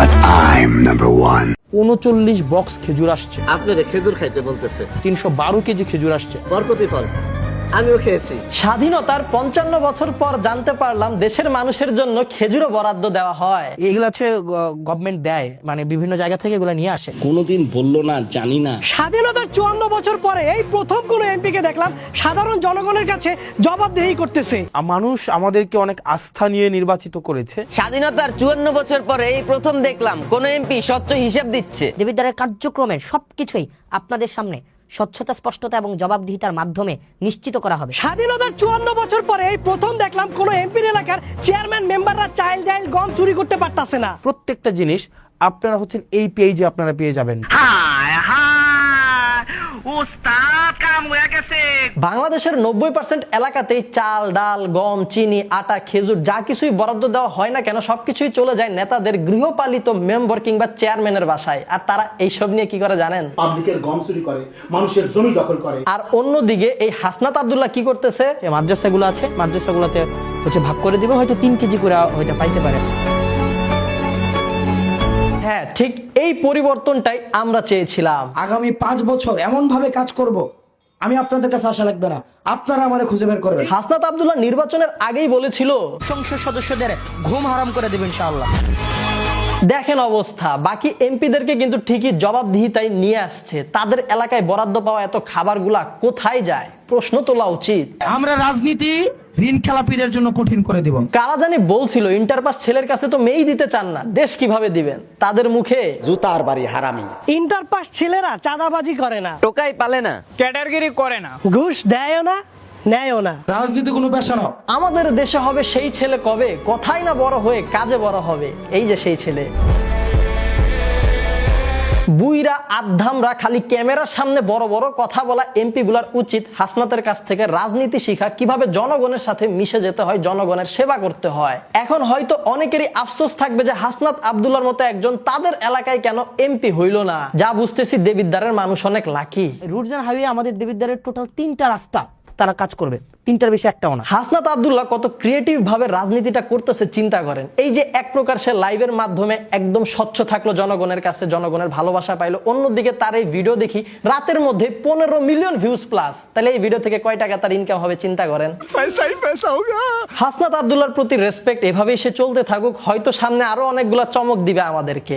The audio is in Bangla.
but I'm number one. 39 box খেজুর আসছে, আপনারে খেজুর খাইতে বলতেছে। 312 কেজি খেজুর আসছে। বরকতি ফল আমিও খেয়েছি। স্বাধীনতার 55 বছর পর জানতে পারলাম দেশের মানুষের জন্য খেজুরও বরাদ্দ দেওয়া হয়। এগুলো হচ্ছে গভর্নমেন্ট দেয়, মানে বিভিন্ন জায়গা থেকে এগুলো নিয়ে আসে। কোনোদিন বললো না জানি না। স্বাধীনতার 54 বছর পরে এই প্রথম কোন এমপিকে দেখলাম সাধারণ জনগণের কাছে জবাবদিহি করতেছে। মানুষ আমাদেরকে অনেক আস্থা নিয়ে নির্বাচিত করেছে। স্বাধীনতার 54 বছর পরে এই প্রথম দেখলাম কোন এমপি স্বচ্ছ হিসাব দিচ্ছে। দেবিদ্বারের কার্যক্রমের সবকিছুই আপনাদের সামনে স্বচ্ছতা, স্পষ্টতা এবং জবাবদিহিতার মাধ্যমে নিশ্চিত করা হবে। স্বাধীনতার 54 বছর পরে এই প্রথম দেখলাম কোন এমপির এলাকার চেয়ারম্যান মেম্বাররা চাইল ডাইল গম চুরি করতে পারতাছে না। প্রত্যেকটা জিনিস আপনারা হচ্ছেন এই পেজে আপনারা পেয়ে যাবেন। বাংলাদেশের 90% এলাকাতেই চাল, ডাল, গম, চিনি, আটা, খেজুর যা কিছুই বরাদ্দ দেওয়া হয় না কেন সবকিছুই চলে যায় নেতাদের গৃহপালিত মেম্বার কিংবা চেয়ারম্যানের বাসায়। আর তারা এইসব নিয়ে কি করে জানেন? পাবলিকের গম চুরি করে, মানুষের জমি দখল করে। আর অন্যদিকে এই হাসনাত আব্দুল্লাহ কি করতেছে? মাদ্রাসাগুলো আছে, মাদ্রাসাগুলোতে হচ্ছে ভাগ করে দিবে, হয়তো 3 কেজি করে হয়তো পাইতে পারে। হ্যাঁ, ঠিক এই পরিবর্তনটাই আমরা চেয়েছিলাম। আগামী 5 বছর এমন ভাবে কাজ করব, আমি আপনাদের কাছে আসা লাগবে না, আপনারা আমারে খুঁজে বের করবেন। হাসনাত আব্দুল্লাহ নির্বাচনের আগেই বলেছিল সংসদ সদস্যদের ঘুম হারাম করে দেবেন ইনশাআল্লাহ। দেখেন অবস্থা, বাকি এমপিদেরকে কিন্তু ঠিকই জবাবদিহিতায় নিয়ে আসছে। তাদের এলাকায় বরাদ্দ পাওয়া এত খাবারগুলা কোথায় যায়? প্রশ্ন তোলা উচিত। আমরা রাজনীতি ঋণ খেলাপিদের জন্য কঠিন করে দিব। কারা জানি বলছিল ইন্টারপাস ছেলের কাছে তো মেয়েই দিতে চান না, দেশ কিভাবে দিবেন? তাদের মুখে জুতার বাড়ি হারামি। ইন্টারপাস ছেলেরা চাঁদাবাজি করে না, টোকাই পালে না, ক্যাডারগিরি করে না, ঘুষ দেয়ও না, নেয়ও না। রাজনীতি কোনো পেশা না। আমাদের দেশে হবে সেই ছেলে কবে, কথাই না বড় হয়ে কাজে বড় হবে। এই যে সেই ছেলে। বুইরা আধ্যামরা খালি ক্যামেরার সামনে বড় বড় কথা বলা এমপি গুলার উচিত হাসনাতের কাছ থেকে রাজনীতি শিখা, কিভাবে জনগণের সাথে মিশে যেতে হয়, জনগণের সেবা করতে হয়। এখন হয়তো অনেকেরই আফসোস থাকবে যে হাসনাত আব্দুল্লাহর মতো একজন তাদের এলাকায় কেন এমপি হইল না। যা বুঝতেছি দেবিদ্বারের মানুষ অনেক লাকি। রুটস এন্ড হাইওয়ে আমাদের দেবিদ্বারের টোটাল 3টা রাস্তা তারা কাজ করবে, 3টার বেশি একটাও না। হাসনাত আব্দুল্লাহ কত ক্রিয়েটিভ ভাবে রাজনীতিটা করতেছে চিন্তা করেন। এই যে এক প্রকার সে লাইভের মাধ্যমে একদম স্বচ্ছ থাকলো জনগণের কাছে, জনগণের ভালোবাসা পাইলো। অন্যদিকে তার এই ভিডিও দেখি রাতের মধ্যে 15 মিলিয়ন ভিউজ প্লাস। তাহলে এই ভিডিও থেকে কয় টাকা তার ইনকাম হবে চিন্তা করেন। হাসনাত আব্দুল্লাহর প্রতি রেসপেক্ট, এভাবেই সে চলতে থাকুক। হয়তো সামনে আরো অনেকগুলা চমক দিবে আমাদেরকে।